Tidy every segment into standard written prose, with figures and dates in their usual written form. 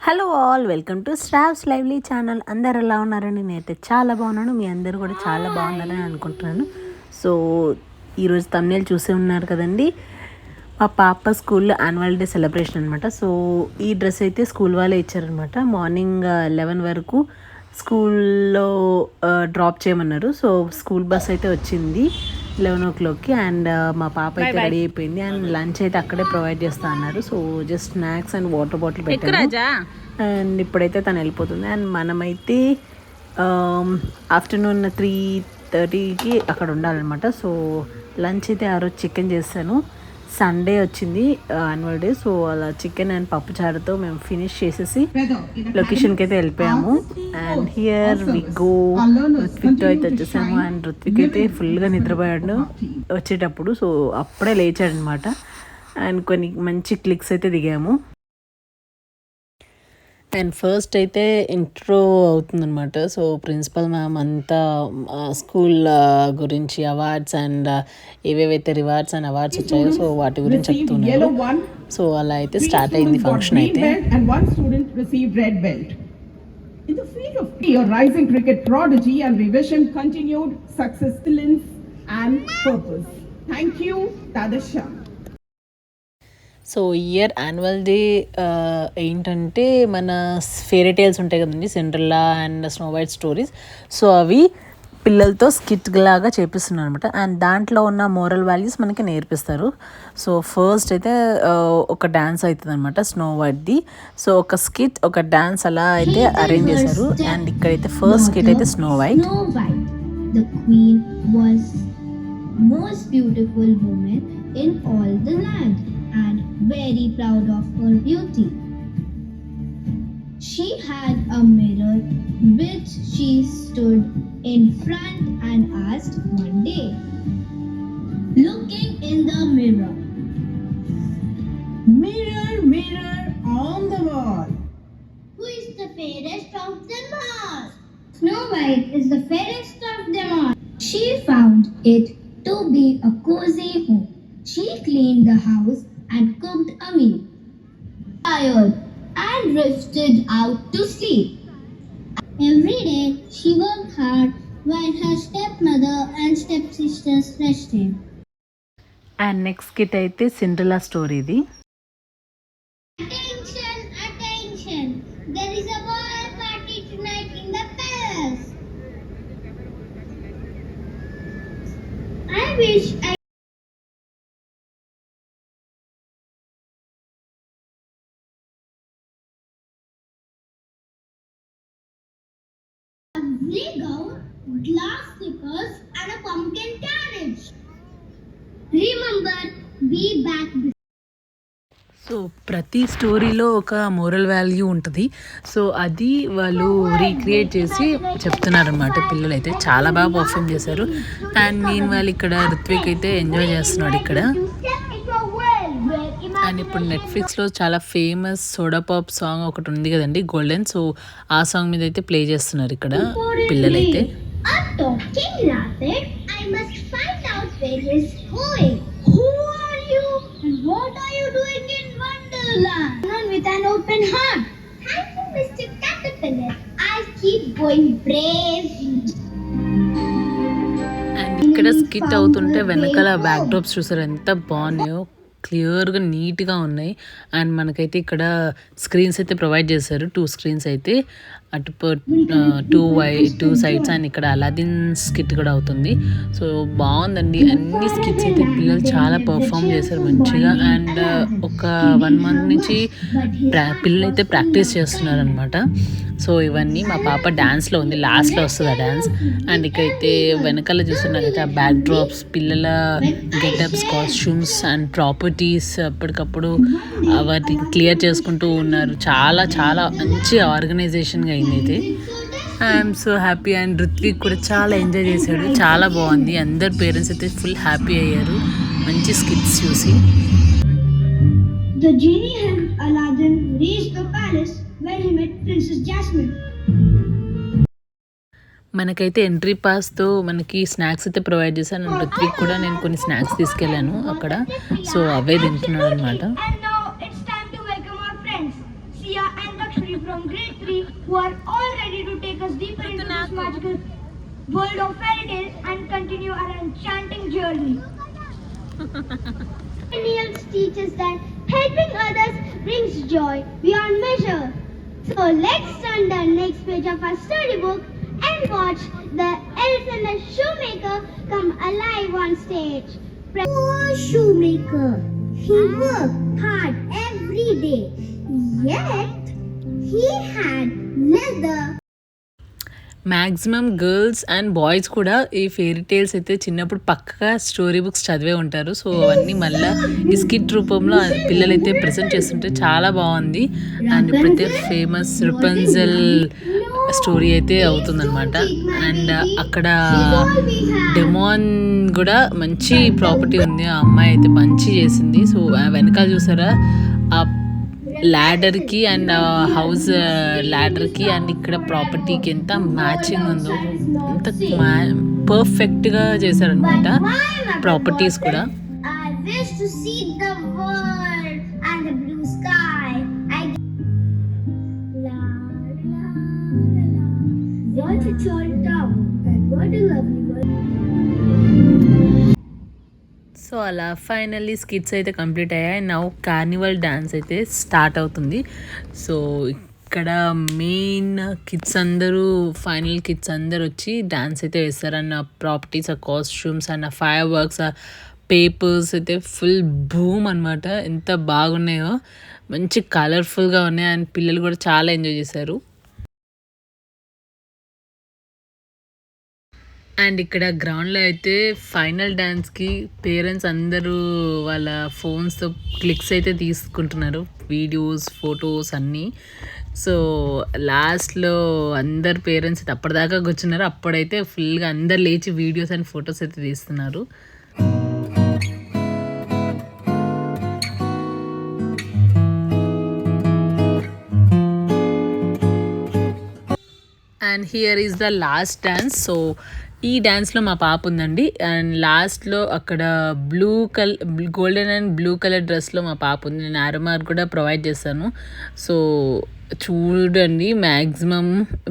Hello all, welcome to staffs lively channel. అందరు ఎలా ఉన్నారండి? నేనైతే చాలా బాగున్నాను. మీ అందరూ కూడా చాలా బాగున్నారని అనుకుంటున్నాను. సో ఈరోజు తమ్నేల్ చూసే ఉన్నారు కదండి, మా పాప స్కూల్లో యాన్యువల్ డే సెలబ్రేషన్ అనమాట. సో ఈ డ్రెస్ అయితే స్కూల్ వాళ్ళే ఇచ్చారనమాట. మార్నింగ్ 11 వరకు స్కూల్లో డ్రాప్ చేయమన్నారు. సో స్కూల్ బస్ అయితే వచ్చింది 11 o'clockకి. అండ్ మా పాప అయితే రెడీ అయిపోయింది. అండ్ లంచ్ అయితే అక్కడే ప్రొవైడ్ చేస్తా అన్నారు. So just snacks and water bottle పెట్టాను. అండ్ ఇప్పుడైతే తను వెళ్ళిపోతుంది. అండ్ మనమైతే ఆఫ్టర్నూన్ 3:30కి అక్కడ ఉండాలన్నమాట. సో లంచ్ అయితే ఆ రోజు చికెన్ చేశాను. సండే వచ్చింది యాన్యువల్ డే. సో అలా చికెన్ అండ్ పప్పు చారుతో మేము ఫినిష్ చేసేసి లొకేషన్కి అయితే వెళ్ళిపోయాము. And here we go. ఋత్విక్తో అయితే వచ్చేసాము. అండ్ ఋత్విక్ అయితే ఫుల్గా నిద్రపోయాడు వచ్చేటప్పుడు. సో అప్పుడే లేచాడు అనమాట. అండ్ కొన్ని మంచి క్లిక్స్ అయితే దిగాము. అండ్ ఫస్ట్ అయితే ఇంట్రో అవుతుందన్నమాట. సో ప్రిన్సిపల్ మ్యామ్ అంతా స్కూల్ గురించి అవార్డ్స్ అండ్ ఏవేవైతే రివార్డ్స్ అండ్ అవార్డ్స్ వచ్చాయో సో వాటి గురించి చెప్తున్నారు. సో అలా అయితే స్టార్ట్ అయింది ఫంక్షన్ అయితే. In the field of your rising cricket prodigy and we wish him continued success, excellence and purpose. Thank you, Tadasha. So year annual day ఏంటంటే మన ఫేరీ టేల్స్ ఉంటాయి కదండి, Cinderella and snow white stories. So అవి పిల్లలతో skit లాగా చేపిస్తున్నారు అనమాట. And దాంట్లో ఉన్న మోరల్ వాల్యూస్ మనకి నేర్పిస్తారు. సో ఫస్ట్ అయితే ఒక డ్యాన్స్ అవుతుంది అనమాట స్నో వైట్ది. సో ఒక స్కిట్ ఒక డ్యాన్స్ అలా అయితే అరేంజ్ చేశారు. అండ్ ఇక్కడైతే ఫస్ట్ స్కిట్ అయితే snow white. The queen was most beautiful woman in all the land and very proud of her beauty. She had a mirror which she stood in front and asked one day, looking in the mirror, Mirror, mirror on the wall, who is the fairest of them all? Snow White is the fairest of them all. She found it to be a cozy home. She cleaned the house and cooked a meal. Tired and drifted out to sleep. Every day she worked hard while her stepmother and stepsisters rested. And next skit అయితే Cinderella స్టోరీది. Attention, attention! There is a ball party tonight in the palace. I wish I grey gown, glass slippers, and a pumpkin carriage. Remember, be back. So ప్రతి స్టోరీలో ఒక moral value ఉంటుంది. So అది వాళ్ళు recreate చేసి చెప్తున్నారనమాట. పిల్లలు అయితే చాలా బాగా పర్ఫామ్ చేశారు. అండ్ మీన్ వాళ్ళు ఇక్కడ ఋత్విక్ అయితే ఎంజాయ్ చేస్తున్నాడు ఇక్కడ. అండ్ ఇప్పుడు నెట్ఫ్లిక్స్లో చాలా ఫేమస్ సోడా పాప్ సాంగ్ ఒకటి ఉంది కదండి, గోల్డెన్. సో ఆ సాంగ్ మీద అయితే ప్లే చేస్తున్నారు ఇక్కడ పిల్లలైతే. Talking rapid, I must find out where he's going. Who are you and what are you doing in Wonderland? Run with an open heart. Thank you, Mr. Caterpillar. I'll keep going brave. And ఇక్కడ skit అవుతుంటే వెనకాల back drops చూసారు ఎంత బాగున్నాయో, క్లియర్గా నీట్గా ఉన్నాయి. And మనకైతే ఇక్కడ స్క్రీన్స్ అయితే ప్రొవైడ్ చేశారు. 2 స్క్రీన్స్ అయితే అటు 2 సైడ్స్. అండ్ ఇక్కడ అలాదిన్ స్కిట్ కూడా అవుతుంది. సో బాగుందండి. అన్ని స్కిట్స్ అయితే పిల్లలు చాలా పర్ఫామ్ చేశారు మంచిగా. అండ్ ఒక 1 month నుంచి పిల్లలు అయితే ప్రాక్టీస్ చేస్తున్నారు అనమాట. సో ఇవన్నీ మా పాప డ్యాన్స్లో ఉంది, లాస్ట్లో వస్తుంది ఆ డ్యాన్స్. అండ్ ఇక్కడైతే వెనకాల చూస్తున్నట్టయితే ఆ బ్యాక్ డ్రాప్స్, పిల్లల గెటప్స్, కాస్ట్యూమ్స్ అండ్ ప్రాపర్టీస్ అప్పటికప్పుడు వాటిని క్లియర్ చేసుకుంటూ ఉన్నారు. చాలా చాలా మంచి ఆర్గనైజేషన్గా అయింది అయితే. I'm so happy. And Ritvik కూడా చాలా ఎంజాయ్ చేశాడు. చాలా బాగుంది. అందరు పేరెంట్స్ అయితే ఫుల్ హ్యాపీ అయ్యారు మంచి స్కిట్స్ చూసి. The genie helped Aladdin reach the palace where he met Princess Jasmine. మనకైతే ఎంట్రీ పాస్తో మనకి స్నాక్స్ అయితే ప్రొవైడ్ చేశాను. అండ్ ఋత్విక్ కూడా నేను కొన్ని స్నాక్స్ తీసుకెళ్ళాను అక్కడ. సో అవే తింటున్నాడు అనమాట. And now it's time to welcome our friends, Sia and Lakshmi. family from grade 3 who are all ready to take us deeper into this magical world of fairy tales and continue our enchanting journey. Millennials teach us that helping others brings joy beyond measure. So let's turn the next page of our storybook and watch the elf and the shoemaker come alive on stage. Poor shoemaker, he worked hard every day, yet he had leather. Maximum girls and boys కూడా ఈ fairy tales అయితే చిన్నప్పుడు పక్కగా story books చదివే ఉంటారు. So అవన్నీ మళ్ళీ ఈ స్కిట్ రూపంలో పిల్లలైతే ప్రజెంట్ చేస్తుంటే చాలా బాగుంది. అండ్ ఇప్పుడైతే ఫేమస్ రిపన్జల్ స్టోరీ అయితే అవుతుందన్నమాట. అండ్ అక్కడ డెమాన్ కూడా మంచి ప్రాపర్టీ ఉంది, ఆ అమ్మాయి అయితే మంచి చేసింది. సో వెనకాల చూసారా ఆ ల్యాడర్కి అండ్ హౌస్ ల్యాడర్కి అండ్ ఇక్కడ ప్రాపర్టీకి ఎంత మ్యాచింగ్ ఉందో, ఎంత పర్ఫెక్ట్గా చేశారనమాట ప్రాపర్టీస్ కూడా. I wish to see the world and the blue sky. La la la. What a tall tower and what a lovely world. So అలా ఫైనల్లీ స్కిట్స్ అయితే కంప్లీట్ అయ్యాయి. నౌ కార్నివల్ డ్యాన్స్ అయితే start అవుతుంది. So ఇక్కడ main kids అందరూ final kids అందరూ వచ్చి dance అయితే వేస్తారు. అండ్ ఆ ప్రాపర్టీస్, ఆ కాస్ట్యూమ్స్ అండ్ ఆ ఫైర్ వర్క్స్, ఆ పేపర్స్ అయితే ఫుల్ బూమ్ అనమాట. ఎంత బాగున్నాయో, మంచి కలర్ఫుల్గా ఉన్నాయి. అండ్ పిల్లలు కూడా చాలా ఎంజాయ్ చేశారు. అండ్ ఇక్కడ గ్రౌండ్లో అయితే ఫైనల్ డ్యాన్స్కి పేరెంట్స్ అందరూ వాళ్ళ ఫోన్స్తో క్లిక్స్ అయితే తీసుకుంటున్నారు, వీడియోస్, ఫొటోస్ అన్నీ. సో లాస్ట్లో అందరు పేరెంట్స్ అయితే అప్పటిదాకా కూర్చున్నారు. అప్పుడైతే ఫుల్గా అందరు లేచి వీడియోస్ అండ్ ఫొటోస్ అయితే తీస్తున్నారు. And here is the last dance. So ఈ డ్యాన్స్లో మా పాప ఉందండి. అండ్ లాస్ట్లో అక్కడ గోల్డెన్ అండ్ బ్లూ కలర్ డ్రెస్లో మా పాప ఉంది. నేను ఆరోమార్ కూడా ప్రొవైడ్ చేస్తాను. సో చూడండి, మ్యాక్సిమం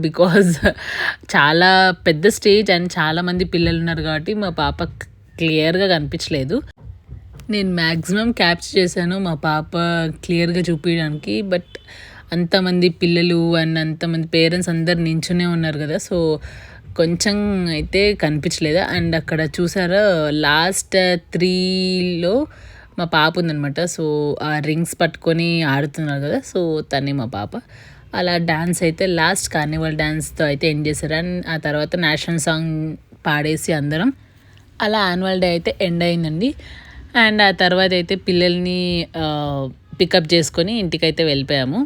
బికాజ్ చాలా పెద్ద స్టేజ్ అండ్ చాలామంది పిల్లలు ఉన్నారు కాబట్టి మా పాప క్లియర్గా కనిపించలేదు. నేను మ్యాక్సిమం క్యాప్చర్ చేశాను మా పాప క్లియర్గా చూపించడానికి. బట్ అంతమంది పిల్లలు అండ్ అంతమంది పేరెంట్స్ అందరు నించునే ఉన్నారు కదా, సో కొంచెం అయితే కనిపించలేదు. అండ్ అక్కడ చూసారా లాస్ట్ 3లో మా పాప ఉందనమాట. సో ఆ రింగ్స్ పట్టుకొని ఆడుతున్నారు కదా, సో తనే మా పాప. అలా డ్యాన్స్ అయితే లాస్ట్ కార్నివల్ డ్యాన్స్తో అయితే ఎండ్ చేశారు. అండ్ ఆ తర్వాత నేషనల్ సాంగ్ పాడేసి అందరం అలా యాన్యువల్ డే అయితే ఎండ్ అయిందండి. అండ్ ఆ తర్వాత అయితే పిల్లల్ని పికప్ చేసుకొని ఇంటికైతే వెళ్ళిపోయాము.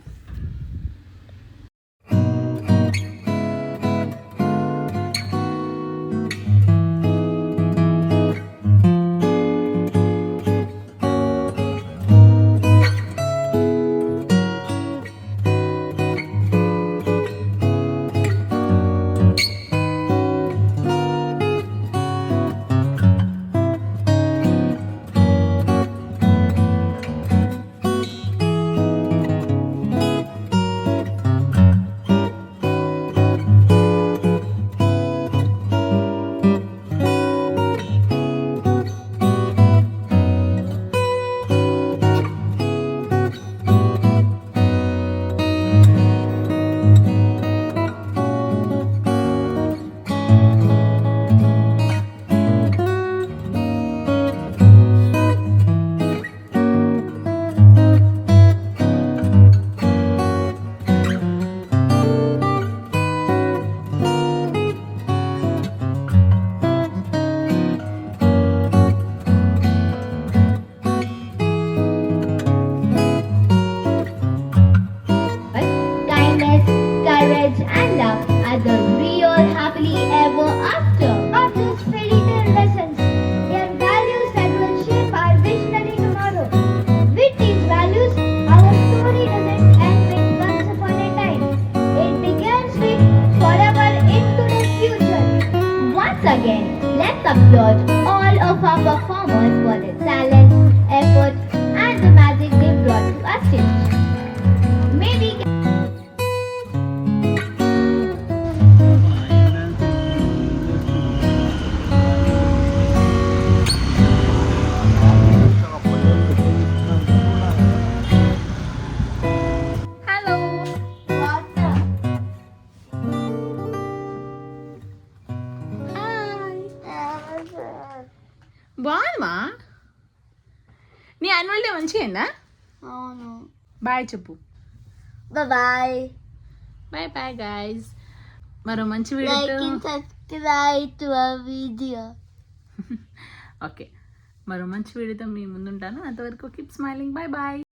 applaud all of our performers for their talent, effort, and the magic they brought to our stage. May we బాగుందమ్మా. నీ యాన్యువల్ డే మంచిగా అయిందా? అవును. బాయ్ చెప్పు. బాయ్. Bye bye guys. మరో మంచి Like వీడియోతో and subscribe to our video. Okay, మరో మంచి వీడియోతో మీ ముందుంటాను. అంతవరకు కీప్ స్మైలింగ్. Bye bye.